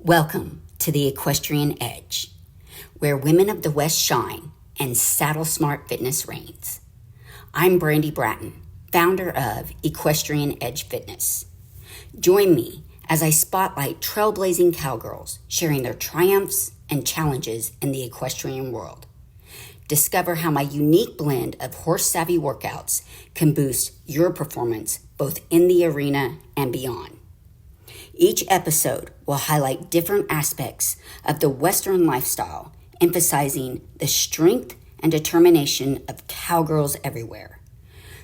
Welcome to the Equestrian Edge, where women of the West shine and saddle smart fitness reigns. I'm Brandy Bratton, founder of Equestrian Edge Fitness. Join me as I spotlight trailblazing cowgirls sharing their triumphs and challenges in the equestrian world. Discover how my unique blend of horse-savvy workouts can boost your performance both in the arena and beyond. Each episode will highlight different aspects of the Western lifestyle, emphasizing the strength and determination of cowgirls everywhere.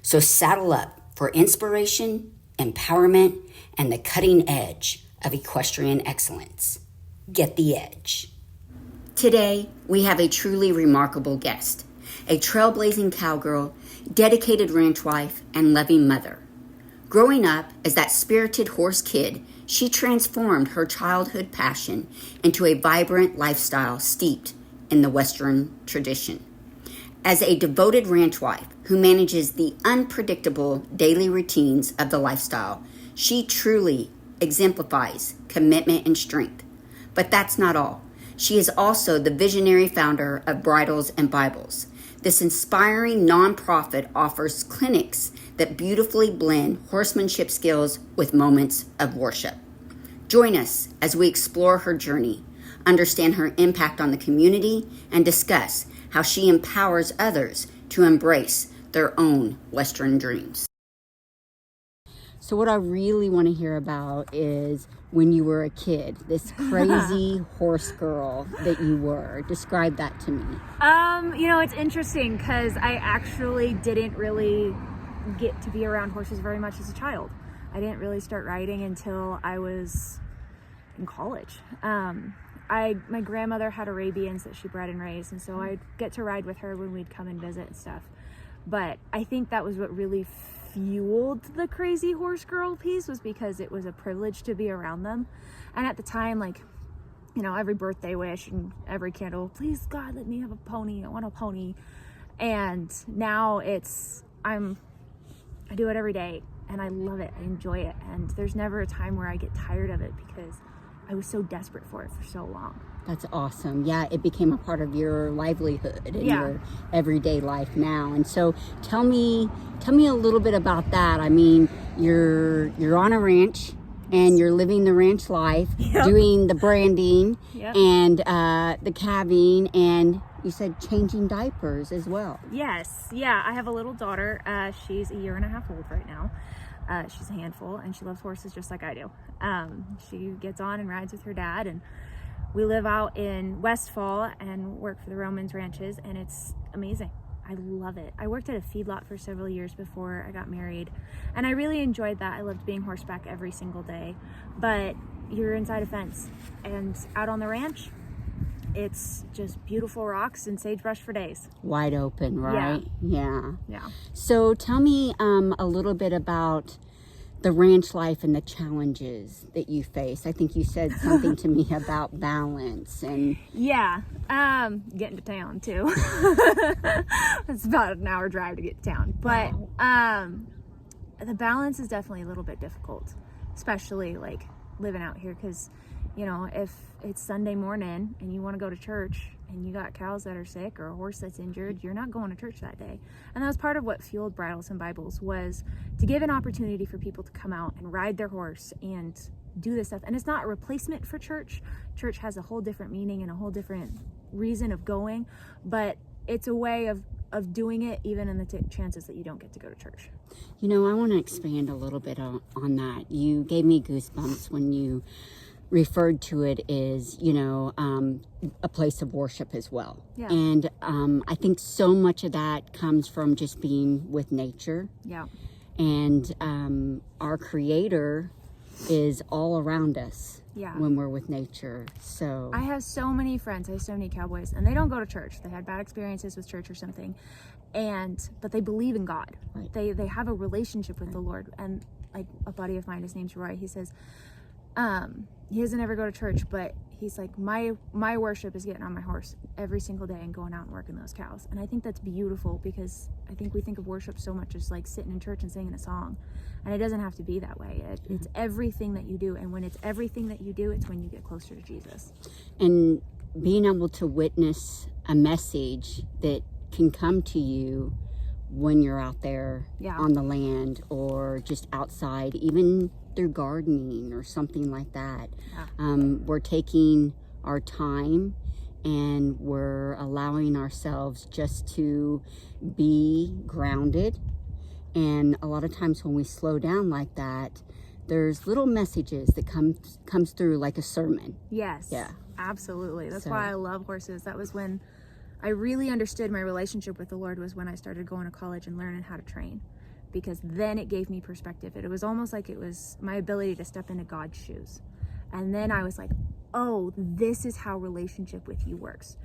So saddle up for inspiration, empowerment, and the cutting edge of equestrian excellence. Get the edge. Today, we have a truly remarkable guest, a trailblazing cowgirl, dedicated ranch wife, and loving mother. Growing up as that spirited horse kid, she transformed her childhood passion into a vibrant lifestyle steeped in the Western tradition. As a devoted ranch wife who manages the unpredictable daily routines of the lifestyle, she truly exemplifies commitment and strength. But that's not all. She is also the visionary founder of Bridles and Bibles. This inspiring nonprofit offers clinics that beautifully blend horsemanship skills with moments of worship. Join us as we explore her journey, understand her impact on the community, and discuss how she empowers others to embrace their own Western dreams. So what I really want to hear about is when you were a kid, this crazy horse girl that you were. Describe that to me. It's interesting because I actually didn't really get to be around horses very much as a child. I didn't really start riding until I was in college. My grandmother had Arabians that she bred and raised, and so I'd get to ride with her when we'd come and visit and stuff. But I think that was what really fueled the crazy horse girl piece, was because it was a privilege to be around them. And at the time, every birthday wish and every candle, please God, let me have a pony. I want a pony. And now I do it every day and I love it. I enjoy it. And there's never a time where I get tired of it because I was so desperate for it for so long. That's awesome. Yeah, it became a part of your livelihood and your everyday life now. And so tell me a little bit about that. I mean, you're on a ranch and you're living the ranch life, doing the branding and the calving, and you said changing diapers as well. Yes. Yeah, I have a little daughter. She's a year and a half old right now. She's a handful and she loves horses just like I do. She gets on and rides with her dad, and we live out in Westfall and work for the Romans ranches, and it's amazing. I love it. I worked at a feedlot for several years before I got married, and I really enjoyed that. I loved being horseback every single day, but you're inside a fence, and out on the ranch, it's just beautiful rocks and sagebrush for days. Wide open, right? Yeah. So tell me a little bit about the ranch life and the challenges that you face. I think you said something to me about balance and getting to town too. It's about an hour drive to get to town, but the balance is definitely a little bit difficult, especially like living out here, because if it's Sunday morning and you want to go to church and you got cows that are sick or a horse that's injured, you're not going to church that day. And that was part of what fueled Bridles and Bibles, was to give an opportunity for people to come out and ride their horse and do this stuff. And it's not a replacement for church. Church has a whole different meaning and a whole different reason of going, but it's a way of doing it even in the chances that you don't get to go to church. I want to expand a little bit on that. You gave me goosebumps when you referred to it as, a place of worship as well. Yeah. And I think so much of that comes from just being with nature. Yeah. And our Creator is all around us when we're with nature. So I have so many friends, I have so many cowboys, and they don't go to church. They had bad experiences with church or something, but they believe in God. Right. They have a relationship with the Lord. And like a buddy of mine, his name's Roy, he says, He doesn't ever go to church, but he's like, my worship is getting on my horse every single day and going out and working those cows. And I think that's beautiful, because I think we think of worship so much as like sitting in church and singing a song, and it doesn't have to be that way. It's everything that you do, and when it's everything that you do, it's when you get closer to Jesus. And being able to witness a message that can come to you when you're out there on the land, or just outside, even through gardening or something like that. We're taking our time and we're allowing ourselves just to be grounded. And a lot of times when we slow down like that, there's little messages that comes through like a sermon. Yes. Yeah. Absolutely. That's why I love horses. That was when I really understood my relationship with the Lord, was when I started going to college and learning how to train, because then it gave me perspective. It was almost like it was my ability to step into God's shoes. And then I was like, oh, this is how relationship with you works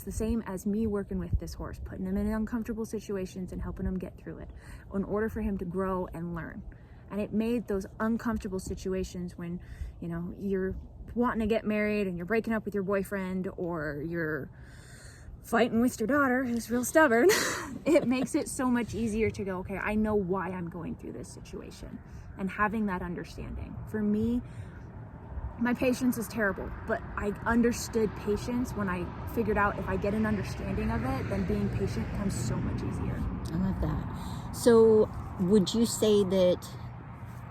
the same as me working with this horse, putting him in uncomfortable situations and helping him get through it in order for him to grow and learn. And it made those uncomfortable situations when, you know, you're wanting to get married and you're breaking up with your boyfriend, or you're fighting with your daughter who's real stubborn, it makes it so much easier to go, okay, I know why I'm going through this situation, and having that understanding. For me, my patience is terrible, but I understood patience when I figured out if I get an understanding of it, then being patient comes so much easier. I love that. So would you say that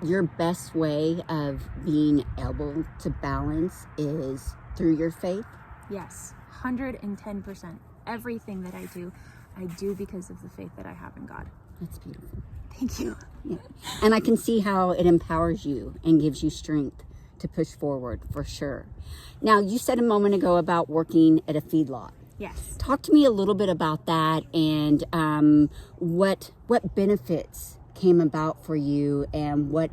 your best way of being able to balance is through your faith? Yes, 110%. Everything that I do because of the faith that I have in God. That's beautiful. Thank you. Yeah. And I can see how it empowers you and gives you strength to push forward, for sure. Now, you said a moment ago about working at a feedlot. Yes. Talk to me a little bit about that, and what benefits came about for you, and what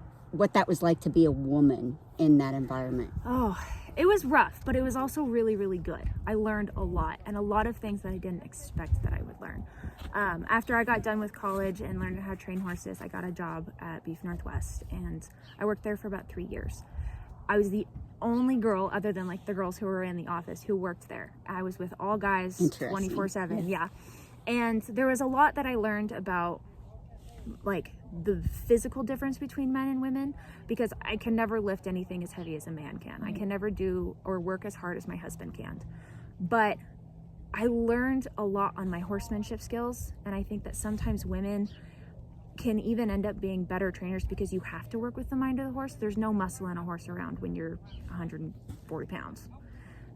that was like to be a woman in that environment. Oh, it was rough, but it was also really, really good. I learned a lot, and a lot of things that I didn't expect that I would learn. After I got done with college and learned how to train horses, I got a job at Beef Northwest, and I worked there for about 3 years. I was the only girl, other than like the girls who were in the office, who worked there. I was with all guys 24/7. Yeah. And there was a lot that I learned about like the physical difference between men and women, because I can never lift anything as heavy as a man can. I can never do or work as hard as my husband can. But I learned a lot on my horsemanship skills, and I think that sometimes women can even end up being better trainers because you have to work with the mind of the horse. There's no muscle in a horse around when you're 140 pounds.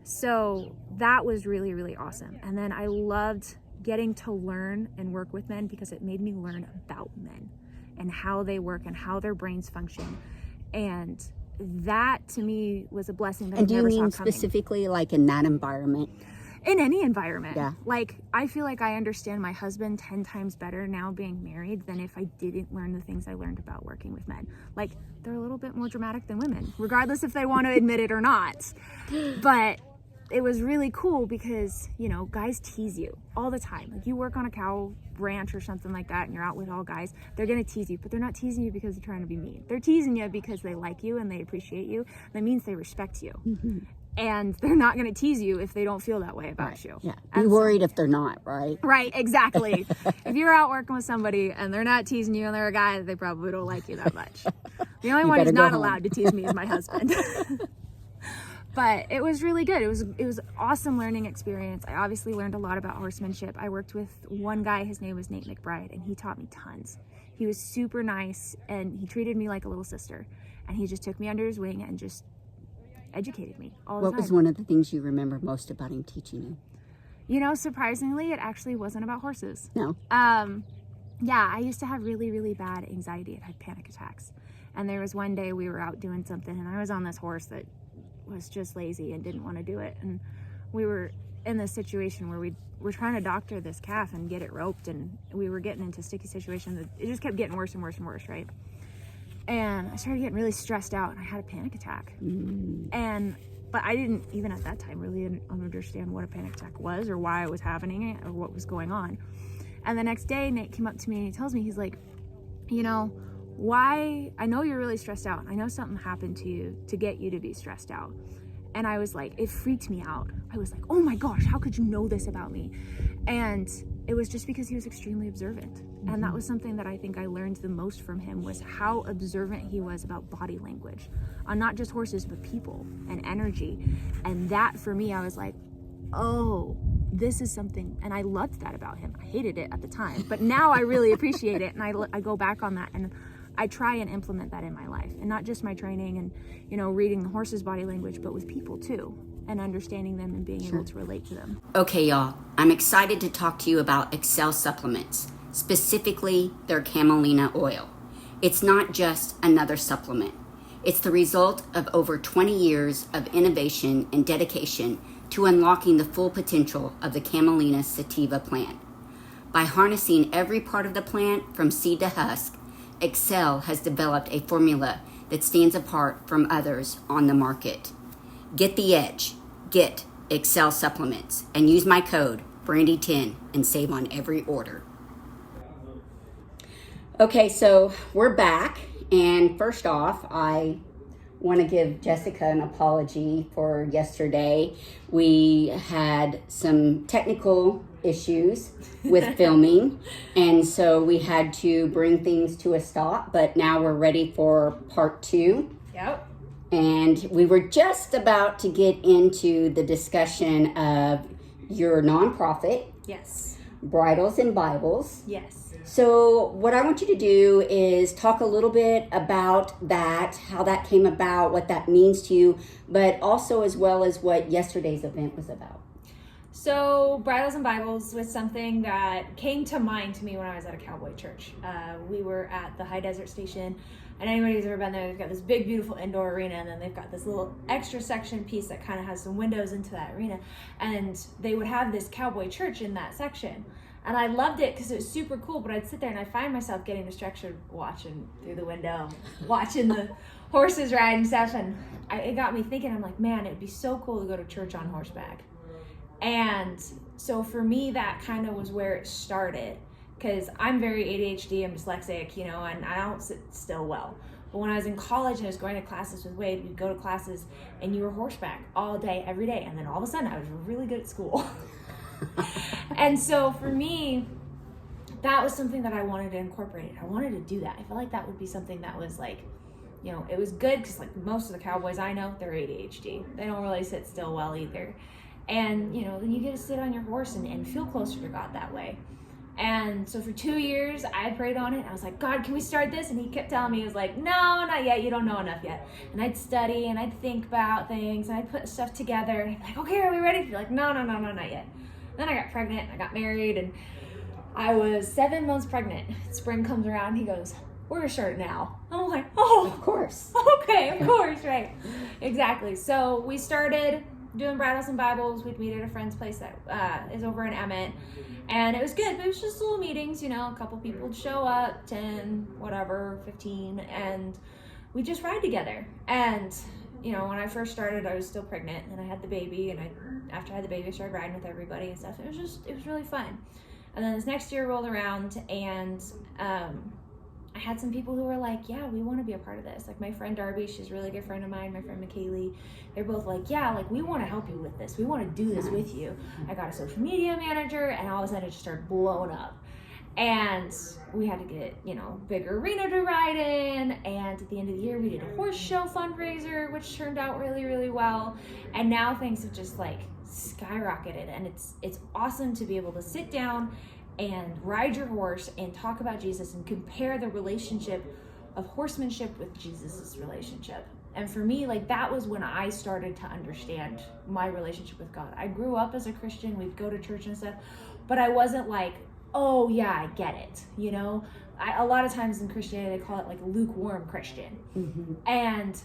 So that was really, really awesome. And then I loved getting to learn and work with men, because it made me learn about men and how they work and how their brains function. And that to me was a blessing that I never saw coming. And do you mean specifically like in that environment? In any environment. Yeah. Like, I feel like I understand my husband 10 times better now being married than if I didn't learn the things I learned about working with men. Like, they're a little bit more dramatic than women, regardless if they want to admit it or not. But it was really cool because, you know, guys tease you all the time. Like, you work on a cow ranch or something like that and you're out with all guys, they're going to tease you, but they're not teasing you because they're trying to be mean. They're teasing you because they like you and they appreciate you. That means they respect you. Mm-hmm. And they're not going to tease you if they don't feel that way about you. Yeah. Be worried if they're not, right? Right, exactly. If you're out working with somebody and they're not teasing you and they're a guy, they probably don't like you that much. The only one who's not allowed to tease me is my husband. But it was really good. It was an awesome learning experience. I obviously learned a lot about horsemanship. I worked with one guy, his name was Nate McBride, and he taught me tons. He was super nice, and he treated me like a little sister. And he just took me under his wing and just educated me all the time. What was one of the things you remember most about him teaching you? You know, surprisingly, it actually wasn't about horses. No. Yeah, I used to have really, really bad anxiety. I had panic attacks. And there was one day we were out doing something, and I was on this horse that was just lazy and didn't want to do it. And we were in this situation where we were trying to doctor this calf and get it roped, and we were getting into sticky situations that it just kept getting worse and worse and worse, right? And I started getting really stressed out, and I had a panic attack. But I didn't, even at that time, really understand what a panic attack was or why it was happening or what was going on. And the next day, Nate came up to me and he tells me, he's like, you know, why, I know you're really stressed out. I know something happened to you to get you to be stressed out. And I was like, it freaked me out. I was like, oh my gosh, how could you know this about me? And it was just because he was extremely observant. And that was something that I think I learned the most from him, was how observant he was about body language on not just horses, but people and energy. And that for me, I was like, oh, this is something, and I loved that about him. I hated it at the time, but now I really appreciate it. And I go back on that and I try and implement that in my life, and not just my training and, reading the horse's body language, but with people too, and understanding them and being able to relate to them. Okay, y'all, I'm excited to talk to you about Excel supplements, specifically their camelina oil. It's not just another supplement. It's the result of over 20 years of innovation and dedication to unlocking the full potential of the camelina sativa plant. By harnessing every part of the plant from seed to husk, Excel has developed a formula that stands apart from others on the market. Get the edge. Get Excel supplements and use my code Brandy10 and save on every order. Okay, so we're back, and first off, I want to give Jessica an apology for yesterday. We had some technical issues with filming, and so we had to bring things to a stop, but now we're ready for part 2. Yep. And we were just about to get into the discussion of your nonprofit. Yes. Bridles and Bibles. Yes. So what I want you to do is talk a little bit about that, how that came about, what that means to you, but also as well as what yesterday's event was about. So Bridles and Bibles was something that came to mind to me when I was at a cowboy church. We were at the High Desert Station, and anybody who's ever been there, they've got this big, beautiful indoor arena, and then they've got this little extra section piece that kind of has some windows into that arena, and they would have this cowboy church in that section. And I loved it because it was super cool, but I'd sit there and I'd find myself getting distracted watching through the window, watching the horses ride and stuff, and it got me thinking, I'm like, man, it would be so cool to go to church on horseback. And so for me, that kind of was where it started, because I'm very ADHD, I'm dyslexic, and I don't sit still well. But when I was in college and I was going to classes with Wade, we'd go to classes and you were horseback all day, every day. And then all of a sudden I was really good at school. And so for me, that was something that I wanted to incorporate. I wanted to do that. I felt like that would be something that was like, it was good because like most of the cowboys I know, they're ADHD. They don't really sit still well either. And, then you get to sit on your horse and feel closer to God that way. And so for 2 years, I prayed on it. And I was like, God, can we start this? And he kept telling me, he was like, no, not yet. You don't know enough yet. And I'd study and I'd think about things and I'd put stuff together. And I'd be like, okay, are we ready? You're like, no, not yet. Then I got pregnant and I got married and I was 7 months pregnant. Spring comes around. He goes, we're going to start it now. I'm like, oh, Of course. okay, of course, right. Exactly. So we started doing Bridles and Bibles. We'd meet at a friend's place that is over in Emmett. And it was good, but it was just little meetings, a couple people would show up, 10, whatever, 15, and we just ride together. And, when I first started, I was still pregnant, and I had the baby, and after I had the baby, I started riding with everybody and stuff. It was really fun. And then this next year rolled around, and I had some people who were like, yeah, we want to be a part of this. Like my friend Darby, she's a really good friend of mine, my friend McKaylee. They're both like, yeah, like we want to help you with this. We want to do this with you. I got a social media manager, and all of a sudden it just started blowing up. And we had to get, bigger arena to ride in. And at the end of the year, we did a horse show fundraiser, which turned out really, really well. And now things have just like skyrocketed. And it's awesome to be able to sit down and ride your horse and talk about Jesus and compare the relationship of horsemanship with Jesus's relationship. And for me, like that was when I started to understand my relationship with God. I grew up as a Christian, we'd go to church and stuff, but I wasn't like, oh yeah, I get it. A lot of times in Christianity, they call it like a lukewarm Christian. Mm-hmm. And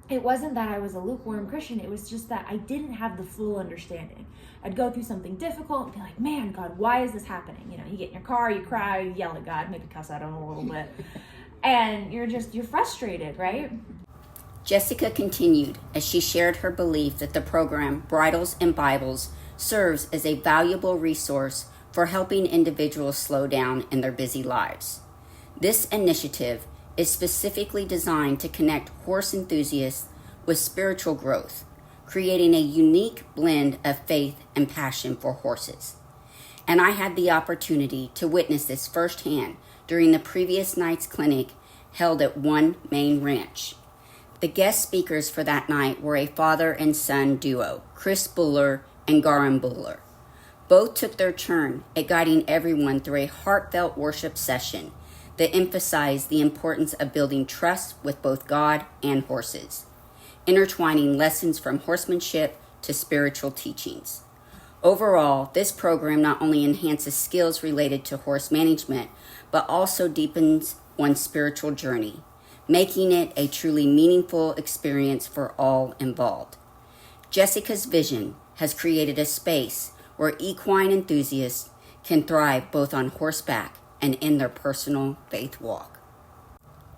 it wasn't that I was a lukewarm Christian. It was just that I didn't have the full understanding. I'd go through something difficult and be like, man, God, why is this happening? You get in your car, you cry, you yell at God, maybe cuss at him a little bit. And you're frustrated, right? Jessica continued as she shared her belief that the program Bridles and Bibles serves as a valuable resource for helping individuals slow down in their busy lives. This initiative is specifically designed to connect horse enthusiasts with spiritual growth, creating a unique blend of faith and passion for horses. And I had the opportunity to witness this firsthand during the previous night's clinic held at One Main Ranch. The guest speakers for that night were a father and son duo, Chris Buller and Garin Buller. Both took their turn at guiding everyone through a heartfelt worship session that emphasized the importance of building trust with both God and horses, intertwining lessons from horsemanship to spiritual teachings. Overall, this program not only enhances skills related to horse management, but also deepens one's spiritual journey, making it a truly meaningful experience for all involved. Jessica's vision has created a space where equine enthusiasts can thrive both on horseback and in their personal faith walk.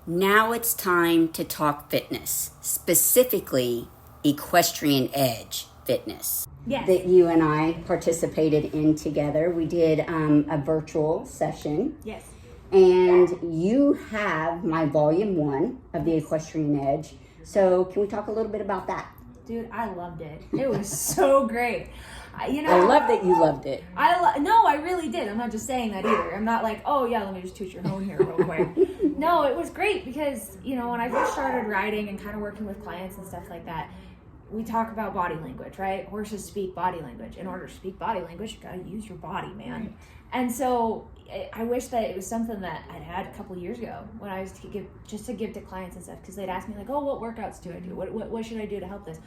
Now it's time to talk fitness, specifically equestrian edge fitness. Yes. That you and I participated in together. We did a virtual session. Yes. And you have my volume 1 of the Equestrian Edge. So can we talk a little bit about that? Dude, I loved it. It was so great. I love that you loved it. No, I really did. I'm not just saying that either. I'm not like, oh yeah, let me just toot your horn here real quick. No, it was great because, when I first started riding and kind of working with clients and stuff like that, we talk about body language, right? Horses speak body language. In order to speak body language, you gotta use your body, man. Right. And so I wish that it was something that I'd had a couple years ago when I was to give to clients and stuff, because they'd ask me like, oh, what workouts do I do? What should I do to help this?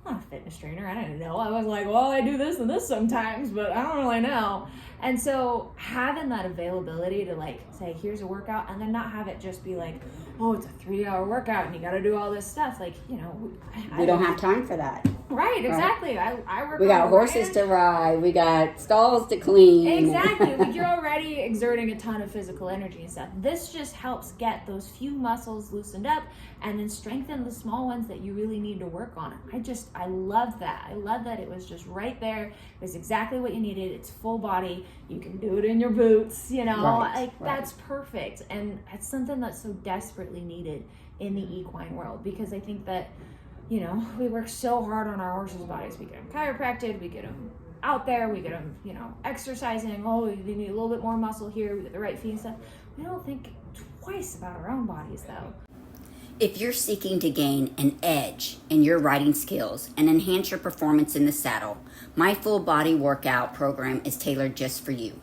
I'm not a fitness trainer. I didn't know. I was like, well, I do this and this sometimes, but I don't really know. And so having that availability to like say, here's a workout, and then not have it just be like, oh, it's a 3-hour workout and you got to do all this stuff. Like, we don't have time for that. Right, exactly. Right. I work. We got horses to ride. We got stalls to clean. Exactly. Like you're already exerting a ton of physical energy and stuff. This just helps get those few muscles loosened up and then strengthen the small ones that you really need to work on. I love that. I love that it was just right there. It was exactly what you needed. It's full body. You can do it in your boots, Right. That's perfect. And it's something that's so desperately needed in the equine world, because I think that we work so hard on our horses' bodies. We get them chiropractic, we get them out there, we get them, exercising. Oh, they need a little bit more muscle here, we get the right feet and stuff. We don't think twice about our own bodies, though. If you're seeking to gain an edge in your riding skills and enhance your performance in the saddle, my full body workout program is tailored just for you.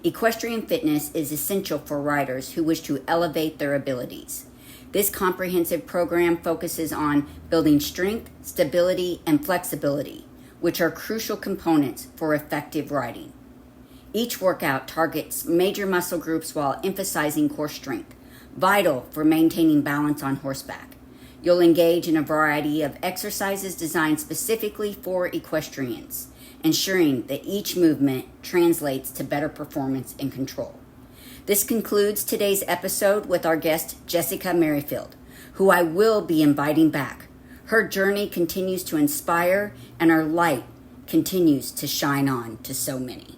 Equestrian fitness is essential for riders who wish to elevate their abilities. This comprehensive program focuses on building strength, stability, and flexibility, which are crucial components for effective riding. Each workout targets major muscle groups while emphasizing core strength, vital for maintaining balance on horseback. You'll engage in a variety of exercises designed specifically for equestrians, ensuring that each movement translates to better performance and control. This concludes today's episode with our guest, Jessica Merrifield, who I will be inviting back. Her journey continues to inspire, and her light continues to shine on to so many.